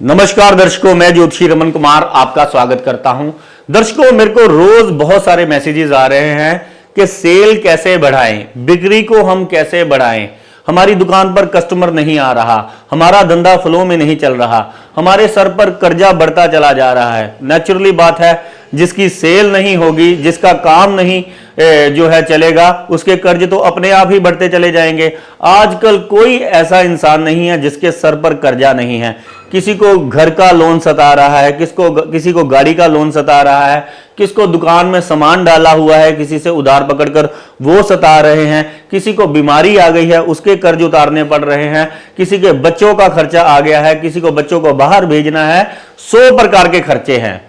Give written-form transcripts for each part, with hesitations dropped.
नमस्कार दर्शकों, मैं ज्योतिषी रमन कुमार आपका स्वागत करता हूं। दर्शकों, मेरे को रोज बहुत सारे मैसेजेस आ रहे हैं कि सेल कैसे बढ़ाएं, बिक्री को हम कैसे बढ़ाएं, हमारी दुकान पर कस्टमर नहीं आ रहा, हमारा धंधा फ्लो में नहीं चल रहा, हमारे सर पर कर्जा बढ़ता चला जा रहा है। नेचुरली बात है, जिसकी सेल नहीं होगी, जिसका काम नहीं जो है चलेगा, उसके कर्ज तो अपने आप ही बढ़ते चले जाएंगे। आजकल कोई ऐसा इंसान नहीं है जिसके सर पर कर्जा नहीं है। किसी को घर का लोन सता रहा है, किसी को गाड़ी का लोन सता रहा है, किसको दुकान में सामान डाला हुआ है, किसी से उधार पकड़कर वो सता रहे हैं, किसी को बीमारी आ गई है उसके कर्ज उतारने पड़ रहे हैं, किसी के बच्चों का खर्चा आ गया है, किसी को बच्चों को बाहर भेजना है। 100 प्रकार के खर्चे हैं।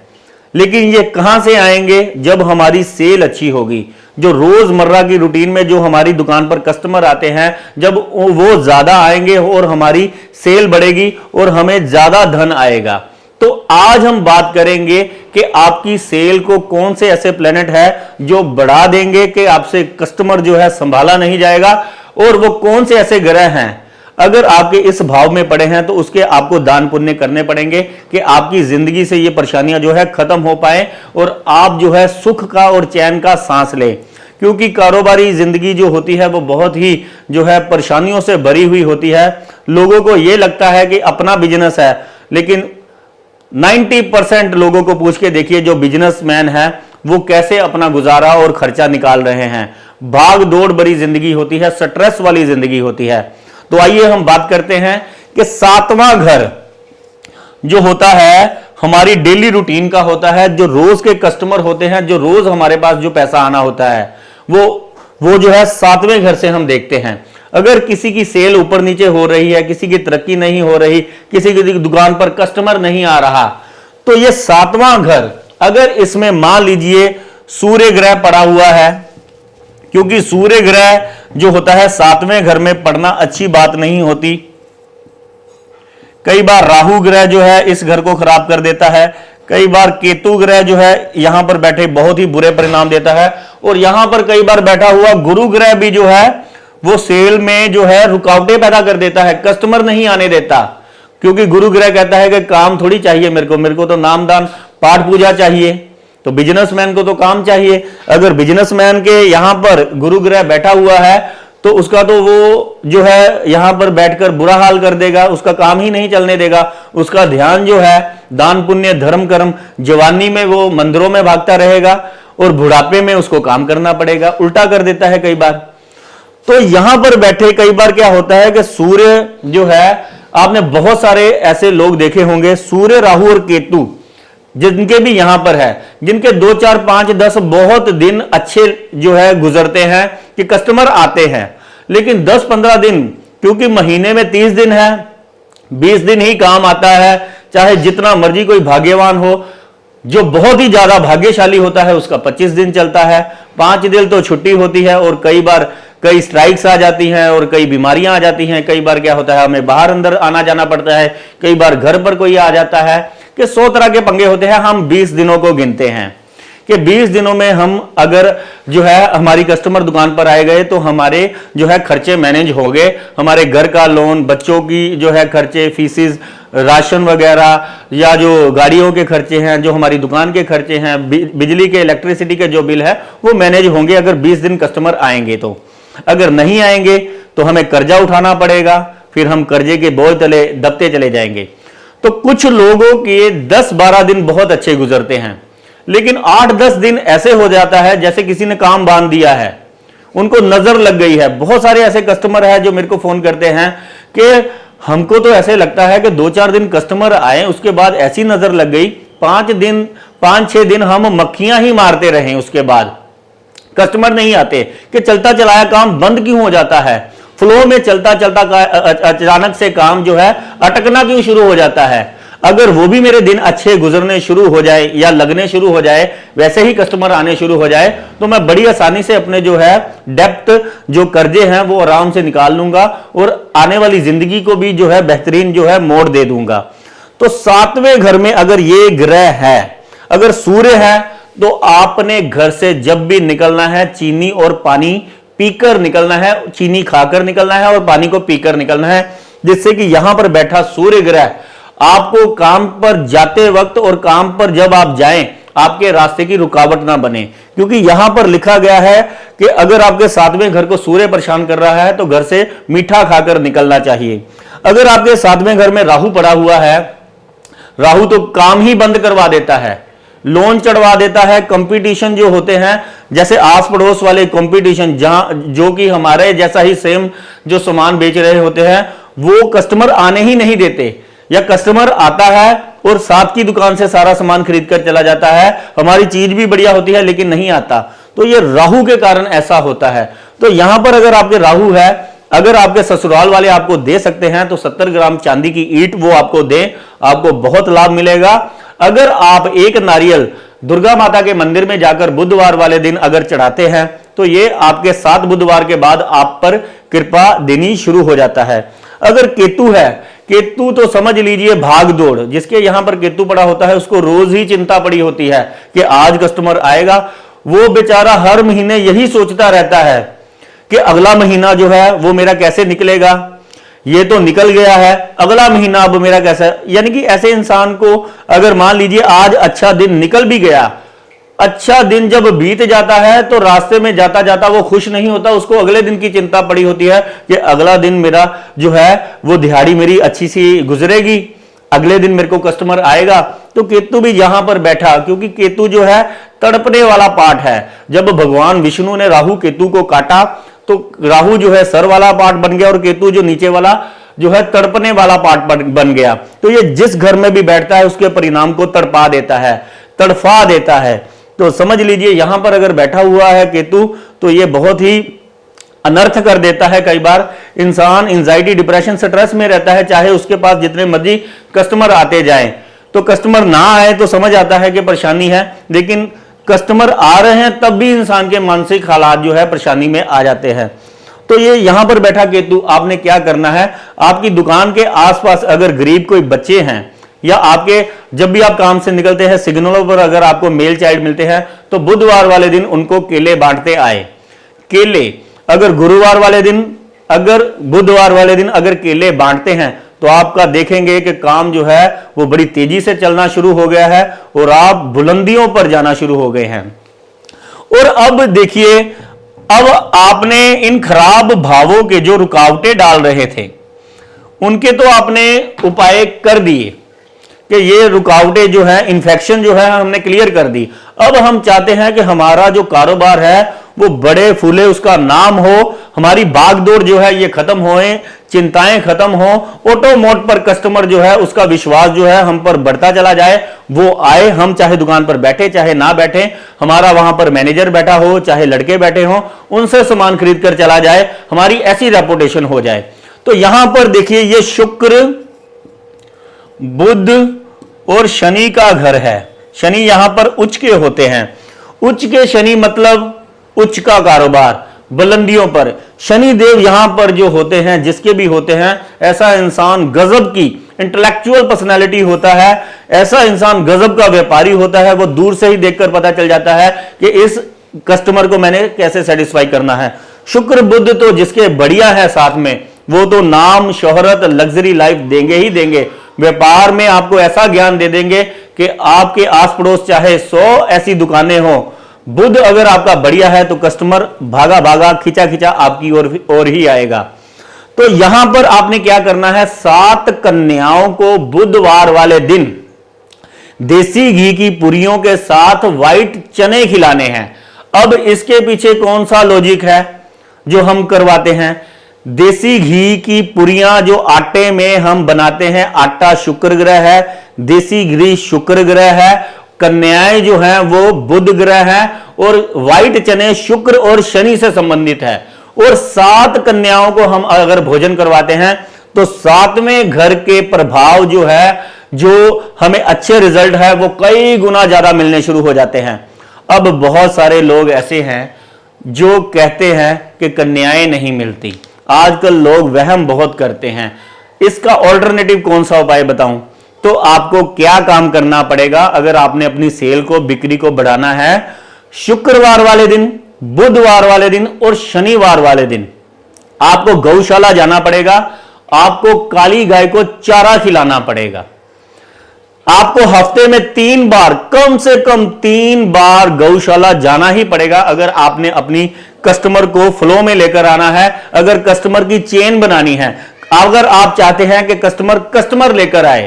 लेकिन ये कहां से आएंगे? जब हमारी सेल अच्छी होगी। जो रोजमर्रा की रूटीन में जो हमारी दुकान पर कस्टमर आते हैं, जब वो ज्यादा आएंगे और हमारी सेल बढ़ेगी और हमें ज्यादा धन आएगा। तो आज हम बात करेंगे कि आपकी सेल को कौन से ऐसे प्लेनेट है जो बढ़ा देंगे कि आपसे कस्टमर जो है संभाला नहीं जाएगा, और वो कौन से ऐसे ग्रह हैं अगर आपके इस भाव में पड़े हैं तो उसके आपको दान पुण्य करने पड़ेंगे कि आपकी जिंदगी से ये परेशानियां जो है खत्म हो पाए और आप जो है सुख का और चैन का सांस ले। क्योंकि कारोबारी जिंदगी जो होती है वो बहुत ही जो है परेशानियों से भरी हुई होती है। लोगों को ये लगता है कि अपना बिजनेस है, लेकिन 90% लोगों को पूछ के देखिए जो बिजनेसमैन है वो कैसे अपना गुजारा और खर्चा निकाल रहे हैं। भाग दौड़ भरी जिंदगी होती है, स्ट्रेस वाली जिंदगी होती है। तो आइए हम बात करते हैं कि 7वां घर जो होता है हमारी डेली रूटीन का होता है। जो रोज के कस्टमर होते हैं, जो रोज हमारे पास जो पैसा आना होता है, वो जो है 7वें घर से हम देखते हैं। अगर किसी की सेल ऊपर नीचे हो रही है, किसी की तरक्की नहीं हो रही, किसी की दुकान पर कस्टमर नहीं आ रहा, तो ये 7वां घर अगर इसमें मान लीजिए सूर्य ग्रह पड़ा हुआ है, क्योंकि सूर्य ग्रह जो होता है 7वें घर में पड़ना अच्छी बात नहीं होती। कई बार राहु ग्रह जो है इस घर को खराब कर देता है, कई बार केतु ग्रह जो है यहां पर बैठे बहुत ही बुरे परिणाम देता है, और यहां पर कई बार बैठा हुआ गुरु ग्रह भी जो है वो सेल में जो है रुकावटें पैदा कर देता है, कस्टमर नहीं आने देता। क्योंकि गुरु ग्रह कहता है कि काम थोड़ी चाहिए मेरे को तो नाम दान पाठ पूजा चाहिए। तो बिजनेसमैन को तो काम चाहिए। अगर बिजनेसमैन के यहां पर गुरु ग्रह बैठा हुआ है तो उसका तो वो जो है यहां पर बैठकर बुरा हाल कर देगा, उसका काम ही नहीं चलने देगा। उसका ध्यान जो है दान पुण्य धर्म कर्म, जवानी में वो मंदिरों में भागता रहेगा और बुढ़ापे में उसको काम करना पड़ेगा, उल्टा कर देता है कई बार। तो यहां पर बैठे कई बार क्या होता है कि सूर्य जो है, आपने बहुत सारे ऐसे लोग देखे होंगे, सूर्य राहु और केतु जिनके भी यहां पर है, जिनके 2 4 5 10 बहुत दिन अच्छे जो है गुजरते हैं कि कस्टमर आते हैं। लेकिन 10-15 दिन, क्योंकि महीने में 30 दिन है, 20 दिन ही काम आता है, चाहे जितना मर्जी कोई भाग्यवान हो। जो बहुत ही ज्यादा भाग्यशाली होता है उसका 25 दिन चलता है, 5 दिन तो छुट्टी होती है, और कई बार कई स्ट्राइक्स आ जाती हैं और कई बीमारियां आ जाती हैं। कई बार क्या होता है हमें बाहर अंदर आना जाना पड़ता है, कई बार घर पर कोई आ जाता है, कि 100 तरह के पंगे होते हैं। हम 20 दिनों को गिनते हैं कि 20 दिनों में हम अगर जो है हमारी कस्टमर दुकान पर आए गए तो हमारे जो है खर्चे मैनेज हो गए। हमारे घर का लोन, बच्चों की जो है खर्चे, फीसिस, राशन वगैरह, या जो गाड़ियों के खर्चे हैं, जो हमारी दुकान के खर्चे हैं, बिजली के, इलेक्ट्रिसिटी के जो बिल है वो मैनेज होंगे अगर 20 दिन कस्टमर आएंगे तो। अगर नहीं आएंगे तो हमें कर्जा उठाना पड़ेगा, फिर हम कर्जे के बोझ तले दबते चले जाएंगे। तो कुछ लोगों के 10-12 दिन बहुत अच्छे गुजरते हैं, लेकिन 8-10 दिन ऐसे हो जाता है जैसे किसी ने काम बांध दिया है, उनको नजर लग गई है। बहुत सारे ऐसे कस्टमर हैं जो मेरे को फोन करते हैं कि हमको तो ऐसे लगता है कि 2-4 दिन कस्टमर आए, उसके बाद ऐसी नजर लग गई, 5-6 दिन हम मक्खियां ही मारते रहे, उसके बाद कस्टमर नहीं आते, कि चलता चलाया काम बंद क्यों हो जाता है, फ्लो में चलता चलता अचानक से काम जो है अटकना क्यों शुरू हो जाता है। अगर वो भी मेरे दिन अच्छे गुजरने शुरू हो जाए या लगने शुरू हो जाए, वैसे ही कस्टमर आने शुरू हो जाए, तो मैं बड़ी आसानी से अपने जो है डेप्थ जो कर्जे हैं वो आराम से निकाल लूंगा और आने वाली जिंदगी को भी जो है बेहतरीन जो है मोड़ दे दूंगा। तो 7वें घर में अगर ये ग्रह है, अगर सूर्य है, तो आपने घर से जब भी निकलना है चीनी और पानी पीकर निकलना है, चीनी खाकर निकलना है और पानी को पीकर निकलना है, जिससे कि यहां पर बैठा सूर्य ग्रह आपको काम पर जाते वक्त और काम पर जब आप जाएं, आपके रास्ते की रुकावट ना बने, क्योंकि यहां पर लिखा गया है कि अगर आपके 7वें घर को सूर्य परेशान कर रहा है तो घर से मीठा खाकर निकलना चाहिए। अगर आपके 7वें घर में राहु पड़ा हुआ है, राहु तो काम ही बंद करवा देता है, लोन चढ़वा देता है, कंपटीशन जो होते हैं, जैसे आस पड़ोस वाले कंपटीशन, जहां जो कि हमारे जैसा ही सेम जो सामान बेच रहे होते हैं, वो कस्टमर आने ही नहीं देते, या कस्टमर आता है और साथ की दुकान से सारा सामान खरीद कर चला जाता है, हमारी चीज भी बढ़िया होती है लेकिन नहीं आता। तो ये राहु के कारण ऐसा होता है। तो यहां पर अगर आपके राहु है, अगर आपके ससुराल वाले आपको दे सकते हैं तो 70 ग्राम चांदी की ईंट वो आपको दें, आपको बहुत लाभ मिलेगा। अगर आप एक नारियल दुर्गा माता के मंदिर में जाकर बुधवार वाले दिन अगर चढ़ाते हैं तो ये आपके 7 बुधवार के बाद आप पर कृपा देनी शुरू हो जाता है। अगर केतु है, केतु तो समझ लीजिए भाग दौड़, जिसके यहां पर केतु पड़ा होता है उसको रोज ही चिंता पड़ी होती है कि आज कस्टमर आएगा। वो बेचारा हर महीने यही सोचता रहता है कि अगला महीना जो है वो मेरा कैसे निकलेगा, ये तो निकल गया है, अगला महीना अब मेरा कैसा। यानी कि ऐसे इंसान को अगर मान लीजिए आज अच्छा दिन निकल भी गया, अच्छा दिन जब बीत जाता है तो रास्ते में जाता जाता वो खुश नहीं होता, उसको अगले दिन की चिंता पड़ी होती है कि अगला दिन मेरा जो है वो दिहाड़ी मेरी अच्छी सी गुजरेगी, अगले दिन मेरे को कस्टमर आएगा। तो केतु भी यहां पर बैठा, क्योंकि केतु जो है तड़पने वाला पार्ट है। जब भगवान विष्णु ने राहु केतु को काटा तो राहु जो है सर वाला पार्ट बन गया और केतु जो नीचे वाला जो है तड़पने वाला पार्ट बन गया। तो ये जिस घर में भी बैठता है उसके परिणाम को तड़पा देता है, तड़फा देता है। तो समझ लीजिए यहां पर अगर बैठा हुआ है केतु तो ये बहुत ही अनर्थ कर देता है। कई बार इंसान एंजाइटी, डिप्रेशन, स्ट्रेस में रहता है, चाहे उसके पास जितने मर्जी कस्टमर आते जाएं। तो कस्टमर ना आए तो समझ आता है कि परेशानी है, लेकिन कस्टमर आ रहे हैं तब भी इंसान के मानसिक हालात जो है परेशानी में आ जाते हैं। तो ये यहां पर बैठा केतु, आपने क्या करना है, आपकी दुकान के आसपास अगर गरीब कोई बच्चे हैं, या आपके जब भी आप काम से निकलते हैं सिग्नलों पर अगर आपको मेल चाइल्ड मिलते हैं तो बुधवार वाले दिन उनको केले बांटते आए। केले अगर गुरुवार वाले दिन, अगर बुधवार वाले दिन अगर केले बांटते हैं तो आपका देखेंगे कि काम जो है वो बड़ी तेजी से चलना शुरू हो गया है और आप बुलंदियों पर जाना शुरू हो गए हैं। और अब देखिए, अब आपने इन खराब भावों के जो रुकावटें डाल रहे थे उनके तो आपने उपाय कर दिए कि ये रुकावटें जो है, इन्फेक्शन जो है हमने क्लियर कर दी। अब हम चाहते हैं कि हमारा जो कारोबार है वो बड़े फूले, उसका नाम हो, हमारी भागदौड़ जो है ये खत्म होए, चिंताएं खत्म हो, ऑटो मोड पर कस्टमर जो है उसका विश्वास जो है हम पर बढ़ता चला जाए, वो आए, हम चाहे दुकान पर बैठे चाहे ना बैठे, हमारा वहां पर मैनेजर बैठा हो चाहे लड़के बैठे हो, उनसे सामान खरीद कर चला जाए, हमारी ऐसी रेपुटेशन हो जाए। तो यहां पर देखिए ये शुक्र, बुध और शनि का घर है। शनि यहां पर उच्च के होते हैं। उच्च के शनि मतलब उच्च का कारोबार, बुलंदियों पर। शनि देव यहां पर जो होते हैं, जिसके भी होते हैं, ऐसा इंसान गजब की इंटेलेक्चुअल पर्सनालिटी होता है, ऐसा इंसान गजब का व्यापारी होता है। वो दूर से ही देखकर पता चल जाता है कि इस कस्टमर को मैंने कैसे सेटिस्फाई करना है। शुक्र बुध तो जिसके बढ़िया है साथ में, वो तो नाम, शोहरत, लग्जरी लाइफ देंगे ही देंगे। व्यापार में आपको ऐसा ज्ञान दे देंगे कि आपके आस पड़ोस चाहे 100 ऐसी दुकानें हो, बुध अगर आपका बढ़िया है तो कस्टमर भागा भागा, खिंचा खिंचा आपकी ओर ही आएगा। तो यहां पर आपने क्या करना है, 7 कन्याओं को बुधवार वाले दिन देसी घी की पुरियों के साथ व्हाइट चने खिलाने हैं। अब इसके पीछे कौन सा लॉजिक है जो हम करवाते हैं? देसी घी की पुरियां जो आटे में हम बनाते हैं, आटा शुक्र ग्रह है, देसी घी शुक्र ग्रह है, कन्याएं जो हैं वो बुध ग्रह है, और व्हाइट चने शुक्र और शनि से संबंधित है। और 7 कन्याओं को हम अगर भोजन करवाते हैं तो 7वें घर के प्रभाव जो है, जो हमें अच्छे रिजल्ट है, वो कई गुना ज्यादा मिलने शुरू हो जाते हैं। अब बहुत सारे लोग ऐसे हैं जो कहते हैं कि कन्याएं नहीं मिलती। आजकल लोग वहम बहुत करते हैं। इसका ऑल्टरनेटिव कौन सा उपाय बताऊं? तो आपको क्या काम करना पड़ेगा अगर आपने अपनी सेल को, बिक्री को बढ़ाना है? शुक्रवार वाले दिन, बुधवार वाले दिन और शनिवार वाले दिन आपको गौशाला जाना पड़ेगा, आपको काली गाय को चारा खिलाना पड़ेगा। आपको हफ्ते में 3 बार, कम से कम 3 बार गौशाला जाना ही पड़ेगा अगर आपने अपनी कस्टमर को फ्लो में लेकर आना है, अगर कस्टमर की चेन बनानी है, अगर आप चाहते हैं कि कस्टमर लेकर आए।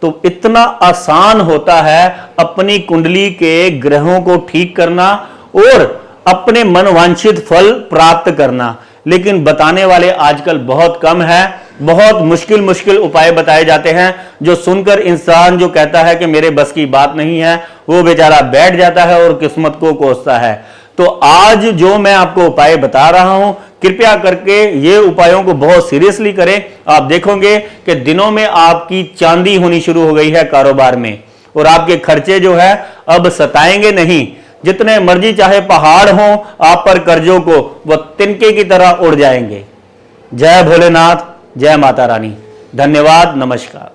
तो इतना आसान होता है अपनी कुंडली के ग्रहों को ठीक करना और अपने मनवांछित फल प्राप्त करना, लेकिन बताने वाले आजकल बहुत कम है। बहुत मुश्किल मुश्किल उपाय बताए जाते हैं जो सुनकर इंसान जो कहता है कि मेरे बस की बात नहीं है, वो बेचारा बैठ जाता है और किस्मत को कोसता है। तो आज जो मैं आपको उपाय बता रहा हूं, कृपया करके ये उपायों को बहुत सीरियसली करें। आप देखोगे कि दिनों में आपकी चांदी होनी शुरू हो गई है कारोबार में, और आपके खर्चे जो है अब सताएंगे नहीं। जितने मर्जी चाहे पहाड़ हो आप पर कर्जों को, वह तिनके की तरह उड़ जाएंगे। जय भोलेनाथ, जय माता रानी। धन्यवाद, नमस्कार।